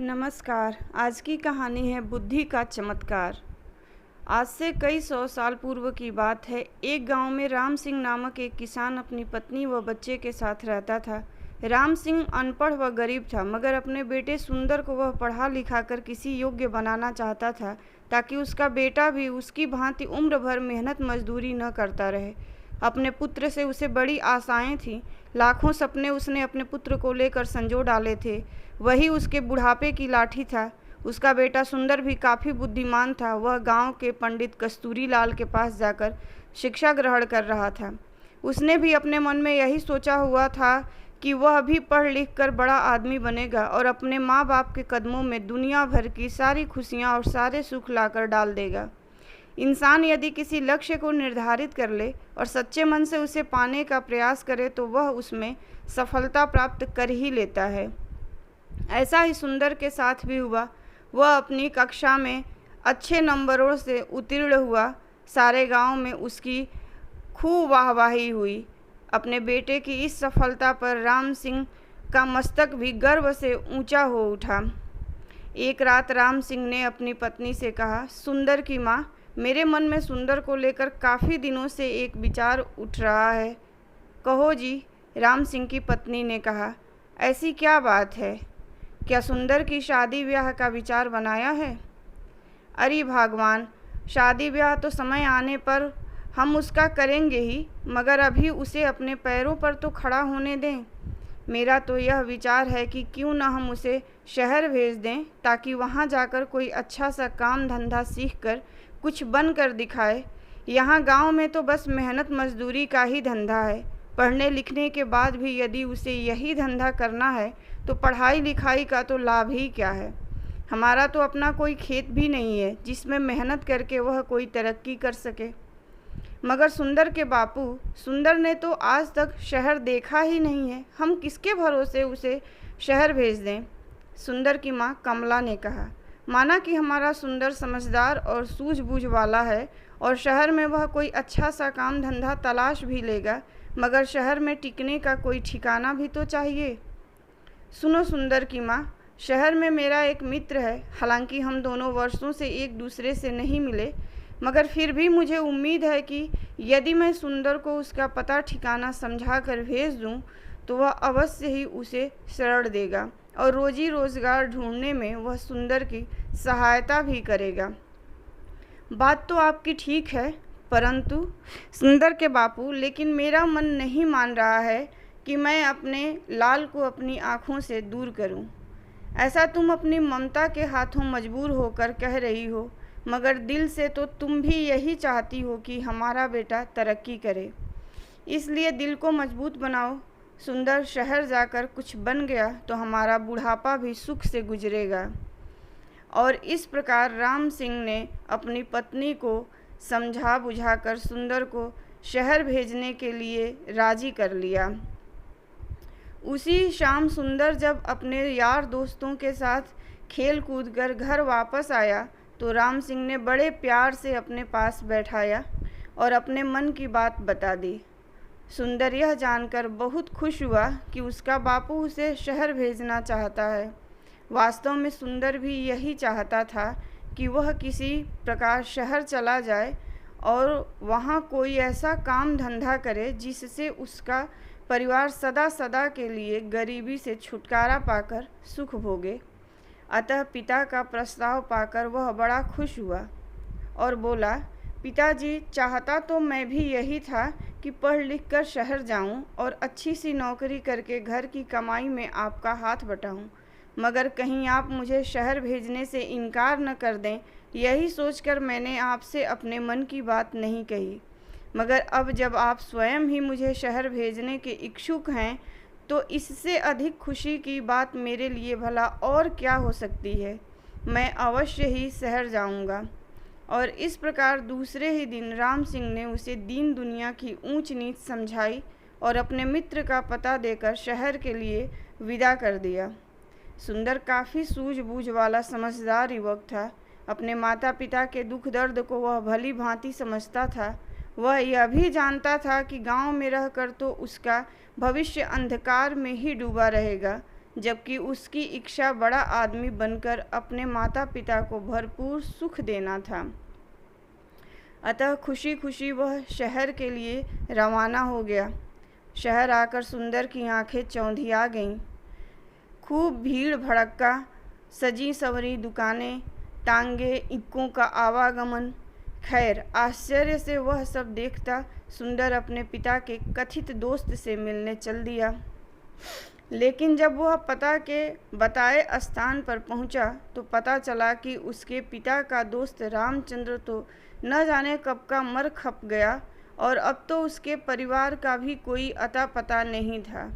नमस्कार। आज की कहानी है बुद्धि का चमत्कार। आज से कई सौ साल पूर्व की बात है। एक गांव में राम सिंह नामक एक किसान अपनी पत्नी व बच्चे के साथ रहता था। राम सिंह अनपढ़ व गरीब था, मगर अपने बेटे सुंदर को वह पढ़ा लिखा कर किसी योग्य बनाना चाहता था, ताकि उसका बेटा भी उसकी भांति उम्र भर मेहनत मजदूरी न करता रहे। अपने पुत्र से उसे बड़ी आशाएं थीं। लाखों सपने उसने अपने पुत्र को लेकर संजो डाले थे। वही उसके बुढ़ापे की लाठी था। उसका बेटा सुंदर भी काफ़ी बुद्धिमान था। वह गांव के पंडित कस्तूरी लाल के पास जाकर शिक्षा ग्रहण कर रहा था। उसने भी अपने मन में यही सोचा हुआ था कि वह भी पढ़ लिख कर बड़ा आदमी बनेगा और अपने माँ बाप के कदमों में दुनिया भर की सारी खुशियाँ और सारे सुख लाकर डाल देगा। इंसान यदि किसी लक्ष्य को निर्धारित कर ले और सच्चे मन से उसे पाने का प्रयास करे तो वह उसमें सफलता प्राप्त कर ही लेता है। ऐसा ही सुंदर के साथ भी हुआ। वह अपनी कक्षा में अच्छे नंबरों से उत्तीर्ण हुआ। सारे गांव में उसकी खूब वाहवाही हुई। अपने बेटे की इस सफलता पर राम सिंह का मस्तक भी गर्व से ऊंचा हो उठा। एक रात राम सिंह ने अपनी पत्नी से कहा, सुंदर की माँ, मेरे मन में सुंदर को लेकर काफ़ी दिनों से एक विचार उठ रहा है। कहो जी, राम सिंह की पत्नी ने कहा। ऐसी क्या बात है? क्या सुंदर की शादी ब्याह का विचार बनाया है? अरे भगवान, शादी ब्याह तो समय आने पर हम उसका करेंगे ही, मगर अभी उसे अपने पैरों पर तो खड़ा होने दें। मेरा तो यह विचार है कि क्यों न हम उसे शहर भेज दें, ताकि वहाँ जाकर कोई अच्छा सा काम धंधा सीख कर कुछ बन कर दिखाए। यहाँ गांव में तो बस मेहनत मजदूरी का ही धंधा है। पढ़ने लिखने के बाद भी यदि उसे यही धंधा करना है तो पढ़ाई लिखाई का तो लाभ ही क्या है। हमारा तो अपना कोई खेत भी नहीं है जिसमें मेहनत करके वह कोई तरक्की कर सके। मगर सुंदर के बापू, सुंदर ने तो आज तक शहर देखा ही नहीं है। हम किसके भरोसे उसे शहर भेज दें? सुंदर की माँ कमला ने कहा। माना कि हमारा सुंदर समझदार और सूझबूझ वाला है और शहर में वह कोई अच्छा सा काम धंधा तलाश भी लेगा, मगर शहर में टिकने का कोई ठिकाना भी तो चाहिए। सुनो सुंदर की माँ, शहर में मेरा एक मित्र है। हालांकि हम दोनों वर्षों से एक दूसरे से नहीं मिले, मगर फिर भी मुझे उम्मीद है कि यदि मैं सुंदर को उसका पता ठिकाना समझा कर भेज दूँ तो वह अवश्य ही उसे शरण देगा और रोजी रोजगार ढूंढने में वह सुंदर की सहायता भी करेगा। बात तो आपकी ठीक है, परंतु सुंदर के बापू, लेकिन मेरा मन नहीं मान रहा है कि मैं अपने लाल को अपनी आँखों से दूर करूं। ऐसा तुम अपनी ममता के हाथों मजबूर होकर कह रही हो, मगर दिल से तो तुम भी यही चाहती हो कि हमारा बेटा तरक्की करे। इसलिए दिल को मजबूत बनाओ। सुंदर शहर जाकर कुछ बन गया तो हमारा बुढ़ापा भी सुख से गुजरेगा। और इस प्रकार राम सिंह ने अपनी पत्नी को समझा बुझाकर सुंदर को शहर भेजने के लिए राजी कर लिया। उसी शाम सुंदर जब अपने यार दोस्तों के साथ खेल कूद कर घर वापस आया तो राम सिंह ने बड़े प्यार से अपने पास बैठाया और अपने मन की बात बता दी। सुंदर यह जानकर बहुत खुश हुआ कि उसका बापू उसे शहर भेजना चाहता है। वास्तव में सुंदर भी यही चाहता था कि वह किसी प्रकार शहर चला जाए और वहाँ कोई ऐसा काम धंधा करे जिससे उसका परिवार सदा सदा के लिए गरीबी से छुटकारा पाकर सुख भोगे। अतः पिता का प्रस्ताव पाकर वह बड़ा खुश हुआ और बोला, पिताजी, चाहता तो मैं भी यही था कि पढ़ लिख कर शहर जाऊं और अच्छी सी नौकरी करके घर की कमाई में आपका हाथ बटाऊं, मगर कहीं आप मुझे शहर भेजने से इनकार न कर दें, यही सोचकर मैंने आपसे अपने मन की बात नहीं कही। मगर अब जब आप स्वयं ही मुझे शहर भेजने के इच्छुक हैं तो इससे अधिक खुशी की बात मेरे लिए भला और क्या हो सकती है। मैं अवश्य ही शहर जाऊंगा। और इस प्रकार दूसरे ही दिन राम सिंह ने उसे दीन दुनिया की ऊंच नीच समझाई और अपने मित्र का पता देकर शहर के लिए विदा कर दिया। सुंदर काफ़ी सूझबूझ वाला समझदार युवक था। अपने माता पिता के दुख दर्द को वह भली भांति समझता था। वह यह भी जानता था कि गांव में रहकर तो उसका भविष्य अंधकार में ही डूबा रहेगा, जबकि उसकी इच्छा बड़ा आदमी बनकर अपने माता पिता को भरपूर सुख देना था। अतः खुशी खुशी वह शहर के लिए रवाना हो गया। शहर आकर सुंदर की आंखें चौंधिया गईं। खूब भीड़ भड़क्का, सजी संवरी दुकानें, टांगे, इक्कों का आवागमन। खैर, आश्चर्य से वह सब देखता सुंदर अपने पिता के कथित दोस्त से मिलने चल दिया। लेकिन जब वह पता के बताए स्थान पर पहुंचा तो पता चला कि उसके पिता का दोस्त रामचंद्र तो न जाने कब का मर खप गया और अब तो उसके परिवार का भी कोई अता पता नहीं था।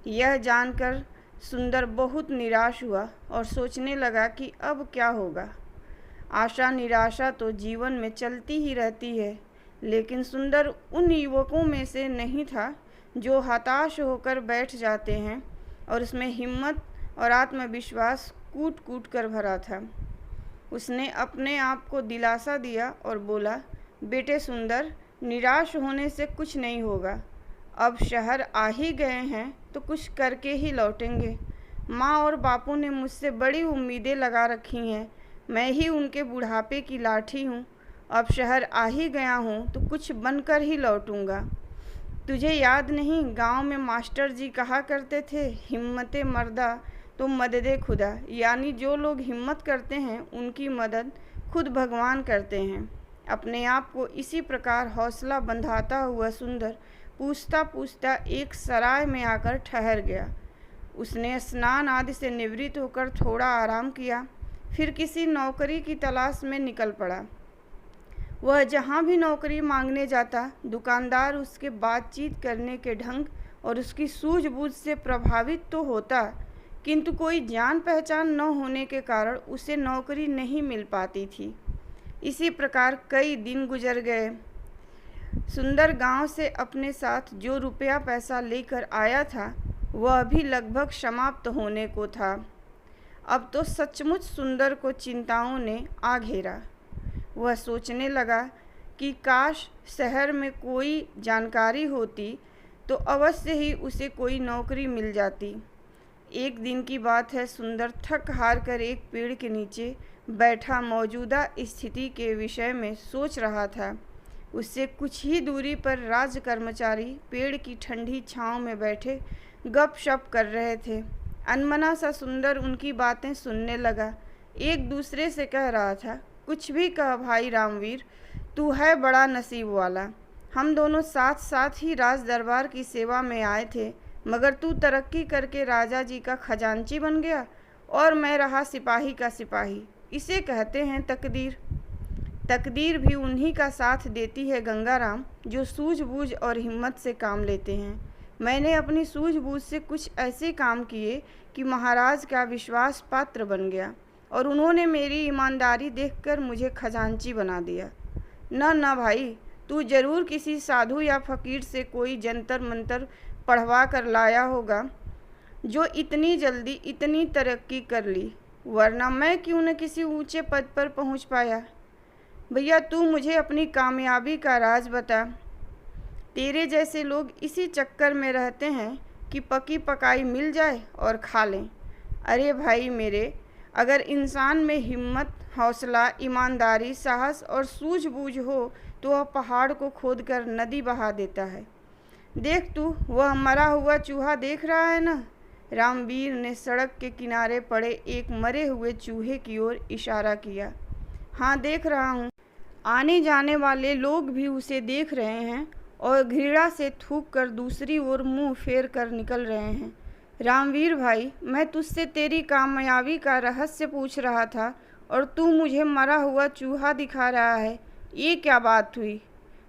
यह जानकर सुंदर बहुत निराश हुआ और सोचने लगा कि अब क्या होगा। आशा निराशा तो जीवन में चलती ही रहती है, लेकिन सुंदर उन युवकों में से नहीं था जो हताश होकर बैठ जाते हैं और उसमें हिम्मत और आत्मविश्वास कूट कूट कर भरा था। उसने अपने आप को दिलासा दिया और बोला, बेटे सुंदर, निराश होने से कुछ नहीं होगा। अब शहर आ ही गए हैं तो कुछ करके ही लौटेंगे। माँ और बापू ने मुझसे बड़ी उम्मीदें लगा रखी हैं। मैं ही उनके बुढ़ापे की लाठी हूँ। अब शहर आ ही गया हूँ तो कुछ बनकर ही लौटूंगा। तुझे याद नहीं, गांव में मास्टर जी कहा करते थे, हिम्मते मर्दा तो मददे खुदा, यानी जो लोग हिम्मत करते हैं उनकी मदद खुद भगवान करते हैं। अपने आप को इसी प्रकार हौसला बंधाता हुआ सुंदर पूछता पूछता एक सराय में आकर ठहर गया। उसने स्नान आदि से निवृत्त होकर थोड़ा आराम किया, फिर किसी नौकरी की तलाश में निकल पड़ा। वह जहाँ भी नौकरी मांगने जाता, दुकानदार उसके बातचीत करने के ढंग और उसकी सूझबूझ से प्रभावित तो होता, किंतु कोई जान पहचान न होने के कारण उसे नौकरी नहीं मिल पाती थी। इसी प्रकार कई दिन गुजर गए। सुंदर गांव से अपने साथ जो रुपया पैसा लेकर आया था वह भी लगभग समाप्त होने को था। अब तो सचमुच सुंदर को चिंताओं ने आ घेरा। वह सोचने लगा कि काश शहर में कोई जानकारी होती तो अवश्य ही उसे कोई नौकरी मिल जाती। एक दिन की बात है, सुंदर थक हार कर एक पेड़ के नीचे बैठा मौजूदा स्थिति के विषय में सोच रहा था। उससे कुछ ही दूरी पर राज कर्मचारी पेड़ की ठंडी छांव में बैठे गपशप कर रहे थे। अनमना सा सुंदर उनकी बातें सुनने लगा। एक दूसरे से कह रहा था, कुछ भी कह भाई रामवीर, तू है बड़ा नसीब वाला। हम दोनों साथ साथ ही राज दरबार की सेवा में आए थे, मगर तू तरक्की करके राजा जी का खजांची बन गया और मैं रहा सिपाही का सिपाही। इसे कहते हैं तकदीर। तकदीर भी उन्हीं का साथ देती है गंगाराम, जो सूझबूझ और हिम्मत से काम लेते हैं। मैंने अपनी सूझबूझ से कुछ ऐसे काम किए कि महाराज का विश्वास पात्र बन गया और उन्होंने मेरी ईमानदारी देखकर मुझे खजांची बना दिया। न भाई, तू जरूर किसी साधु या फकीर से कोई जंतर मंतर पढ़वा कर लाया होगा जो इतनी जल्दी इतनी तरक्की कर ली, वरना मैं क्यों न किसी ऊंचे पद पर पहुंच पाया। भैया, तू मुझे अपनी कामयाबी का राज बता। तेरे जैसे लोग इसी चक्कर में रहते हैं कि पकी पकाई मिल जाए और खा लें। अरे भाई मेरे, अगर इंसान में हिम्मत, हौसला, ईमानदारी, साहस और सूझबूझ हो तो वह पहाड़ को खोदकर नदी बहा देता है। देख तू, वह मरा हुआ चूहा देख रहा है ना? रामवीर ने सड़क के किनारे पड़े एक मरे हुए चूहे की ओर इशारा किया। हाँ, देख रहा हूँ। आने जाने वाले लोग भी उसे देख रहे हैं और घृणा से थूक कर दूसरी ओर मुंह फेर कर निकल रहे हैं। रामवीर भाई, मैं तुझसे तेरी कामयाबी का रहस्य पूछ रहा था और तू मुझे मरा हुआ चूहा दिखा रहा है। ये क्या बात हुई?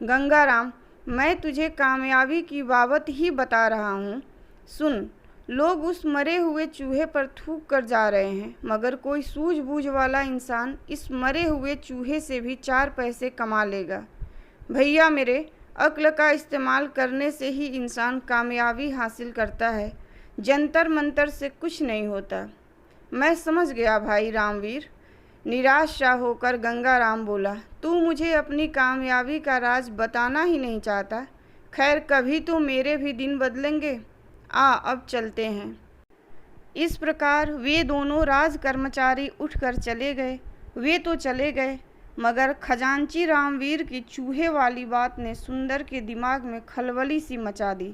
गंगाराम, मैं तुझे कामयाबी की बाबत ही बता रहा हूँ। सुन, लोग उस मरे हुए चूहे पर थूक कर जा रहे हैं, मगर कोई सूझबूझ वाला इंसान इस मरे हुए चूहे से भी 4 पैसे कमा लेगा। भैया मेरे, अक्ल का इस्तेमाल करने से ही इंसान कामयाबी हासिल करता है, जंतर मंतर से कुछ नहीं होता। मैं समझ गया भाई रामवीर। निराश सा होकर गंगाराम बोला, तू मुझे अपनी कामयाबी का राज बताना ही नहीं चाहता। खैर, कभी तो मेरे भी दिन बदलेंगे। अब चलते हैं। इस प्रकार वे दोनों राज कर्मचारी उठकर चले गए। वे तो चले गए, मगर खजांची रामवीर की चूहे वाली बात ने सुंदर के दिमाग में खलबली सी मचा दी।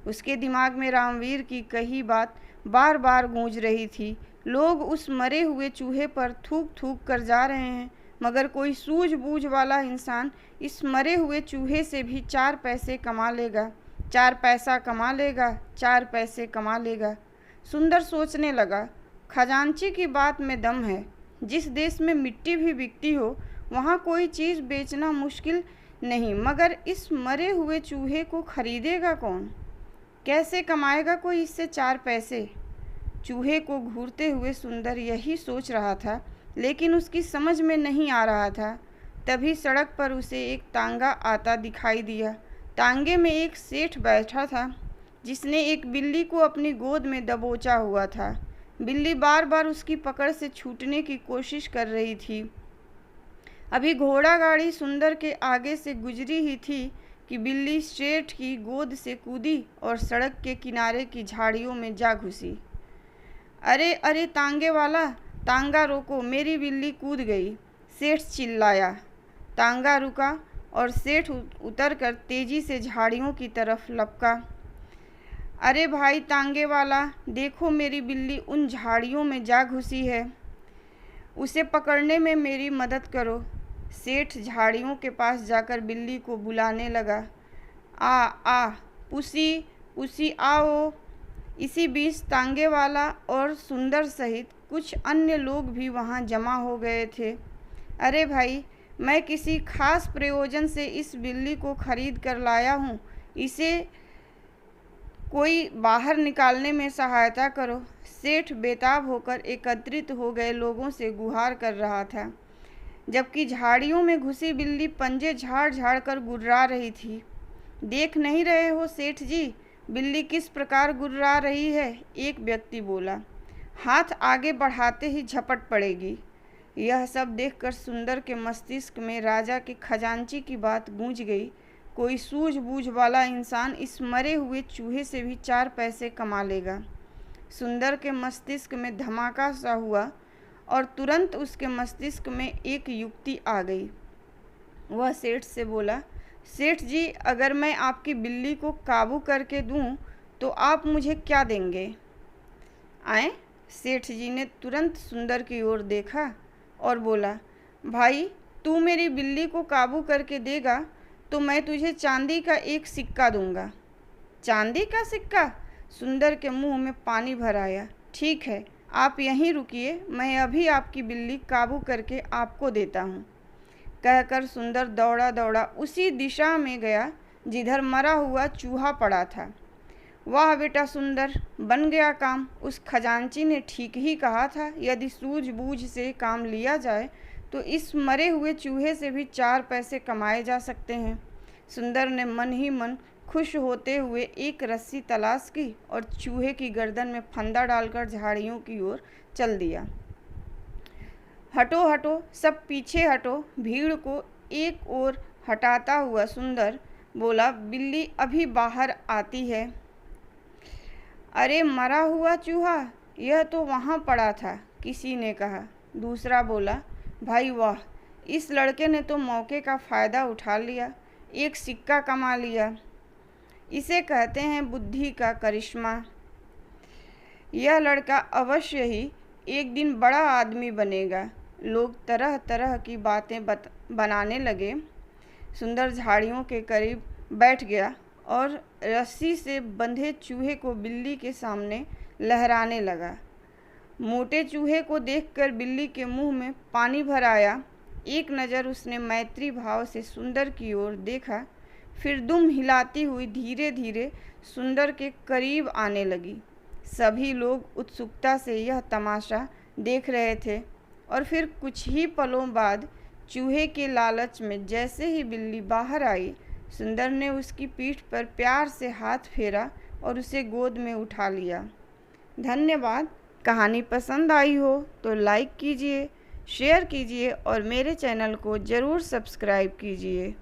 उसके दिमाग में रामवीर की कही बात बार बार गूंज रही थी। लोग उस मरे हुए चूहे पर थूक थूक कर जा रहे हैं, मगर कोई सूझबूझ वाला इंसान इस मरे हुए चूहे से भी 4 पैसे कमा लेगा, 4 पैसा कमा लेगा, 4 पैसे कमा लेगा। सुंदर सोचने लगा, खजांची की बात में दम है। जिस देश में मिट्टी भी बिकती हो वहाँ कोई चीज़ बेचना मुश्किल नहीं, मगर इस मरे हुए चूहे को खरीदेगा कौन? कैसे कमाएगा कोई इससे 4 पैसे? चूहे को घूरते हुए सुंदर यही सोच रहा था, लेकिन उसकी समझ में नहीं आ रहा था। तभी सड़क पर उसे एक तांगा आता दिखाई दिया। तांगे में एक सेठ बैठा था, जिसने एक बिल्ली को अपनी गोद में दबोचा हुआ था। बिल्ली बार बार उसकी पकड़ से छूटने की कोशिश कर रही थी। अभी घोड़ा गाड़ी सुंदर के आगे से गुजरी ही थी कि बिल्ली सेठ की गोद से कूदी और सड़क के किनारे की झाड़ियों में जा घुसी। अरे अरे तांगे वाला, तांगा रोको, मेरी बिल्ली कूद गई, सेठ चिल्लाया। तांगा रुका और सेठ उतरकर तेजी से झाड़ियों की तरफ लपका। अरे भाई तांगे वाला, देखो मेरी बिल्ली उन झाड़ियों में जा घुसी है, उसे पकड़ने में मेरी मदद करो। सेठ झाड़ियों के पास जाकर बिल्ली को बुलाने लगा। आ आ पुसी, पुसी आओ। इसी बीच तांगे वाला और सुंदर सहित कुछ अन्य लोग भी वहां जमा हो गए थे। अरे भाई, मैं किसी खास प्रयोजन से इस बिल्ली को खरीद कर लाया हूँ, इसे कोई बाहर निकालने में सहायता करो। सेठ बेताब होकर एकत्रित हो गए लोगों से गुहार कर रहा था, जबकि झाड़ियों में घुसी बिल्ली पंजे झाड़ झाड़ कर गुर्रा रही थी। देख नहीं रहे हो सेठ जी, बिल्ली किस प्रकार गुर्रा रही है? एक व्यक्ति बोला। हाथ आगे बढ़ाते ही झपट पड़ेगी। यह सब देखकर सुंदर के मस्तिष्क में राजा के खजांची की बात गूंज गई। कोई सूझबूझ वाला इंसान इस मरे हुए चूहे से भी 4 पैसे कमा लेगा। सुंदर के मस्तिष्क में धमाका सा हुआ और तुरंत उसके मस्तिष्क में एक युक्ति आ गई। वह सेठ से बोला, सेठ जी, अगर मैं आपकी बिल्ली को काबू करके दूं तो आप मुझे क्या देंगे? आए? सेठ जी ने तुरंत सुंदर की ओर देखा और बोला, भाई तू मेरी बिल्ली को काबू करके देगा तो मैं तुझे चांदी का एक सिक्का दूंगा। चांदी का सिक्का? सुंदर के मुंह में पानी भर आया। ठीक है, आप यहीं रुकिए, मैं अभी आपकी बिल्ली काबू करके आपको देता हूँ। कहकर सुंदर दौड़ा दौड़ा उसी दिशा में गया जिधर मरा हुआ चूहा पड़ा था। वाह बेटा सुंदर, बन गया काम। उस खजांची ने ठीक ही कहा था, यदि सूझबूझ से काम लिया जाए तो इस मरे हुए चूहे से भी 4 पैसे कमाए जा सकते हैं। सुंदर ने मन ही मन खुश होते हुए एक रस्सी तलाश की और चूहे की गर्दन में फंदा डालकर झाड़ियों की ओर चल दिया। हटो हटो, सब पीछे हटो। भीड़ को एक ओर हटाता हुआ सुंदर बोला, बिल्ली अभी बाहर आती है। अरे मरा हुआ चूहा, यह तो वहाँ पड़ा था, किसी ने कहा। दूसरा बोला, भाई वाह, इस लड़के ने तो मौके का फ़ायदा उठा लिया, एक सिक्का कमा लिया। इसे कहते हैं बुद्धि का करिश्मा। यह लड़का अवश्य ही एक दिन बड़ा आदमी बनेगा। लोग तरह तरह की बातें बनाने लगे। सुंदर झाड़ियों के करीब बैठ गया और रस्सी से बंधे चूहे को बिल्ली के सामने लहराने लगा। मोटे चूहे को देखकर बिल्ली के मुंह में पानी भर आया। एक नज़र उसने मैत्री भाव से सुंदर की ओर देखा, फिर दुम हिलाती हुई धीरे धीरे सुंदर के करीब आने लगी। सभी लोग उत्सुकता से यह तमाशा देख रहे थे और फिर कुछ ही पलों बाद चूहे के लालच में जैसे ही बिल्ली बाहर आई, सुंदर ने उसकी पीठ पर प्यार से हाथ फेरा और उसे गोद में उठा लिया। धन्यवाद। कहानी पसंद आई हो तो लाइक कीजिए, शेयर कीजिए और मेरे चैनल को ज़रूर सब्सक्राइब कीजिए।